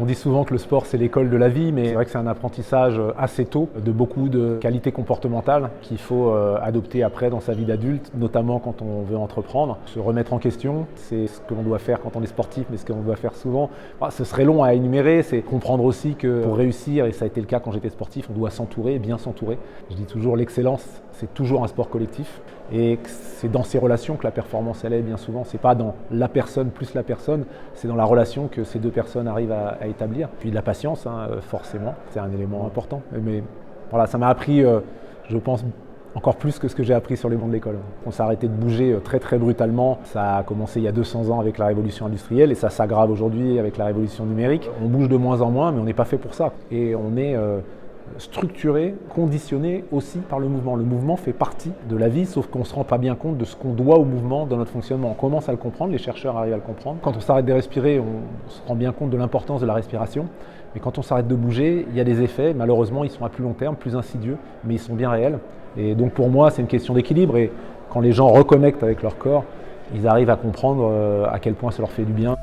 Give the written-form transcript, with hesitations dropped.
On dit souvent que le sport c'est l'école de la vie, mais c'est vrai que c'est un apprentissage assez tôt de beaucoup de qualités comportementales qu'il faut adopter après dans sa vie d'adulte, notamment quand on veut entreprendre. Se remettre en question, c'est ce que l'on doit faire quand on est sportif, mais ce qu'on doit faire souvent. Ce serait long à énumérer, c'est comprendre aussi que pour réussir, et ça a été le cas quand j'étais sportif, on doit s'entourer, bien s'entourer. Je dis toujours l'excellence, c'est toujours un sport collectif. Et c'est dans ces relations que la performance elle est bien souvent. C'est pas dans la personne plus la personne, c'est dans la relation que ces deux personnes arrivent à établir. Puis de la patience, forcément, c'est un élément important. Mais voilà, ça m'a appris, je pense, encore plus que ce que j'ai appris sur les bancs de l'école. On s'est arrêté de bouger très très brutalement. Ça a commencé il y a 200 ans avec la révolution industrielle et ça s'aggrave aujourd'hui avec la révolution numérique. On bouge de moins en moins, mais on n'est pas fait pour ça. Et on est structuré, conditionné aussi par le mouvement. Le mouvement fait partie de la vie, sauf qu'on ne se rend pas bien compte de ce qu'on doit au mouvement dans notre fonctionnement. On commence à le comprendre, les chercheurs arrivent à le comprendre. Quand on s'arrête de respirer, on se rend bien compte de l'importance de la respiration. Mais quand on s'arrête de bouger, il y a des effets. Malheureusement, ils sont à plus long terme, plus insidieux, mais ils sont bien réels. Et donc pour moi, c'est une question d'équilibre. Et quand les gens reconnectent avec leur corps, ils arrivent à comprendre à quel point ça leur fait du bien.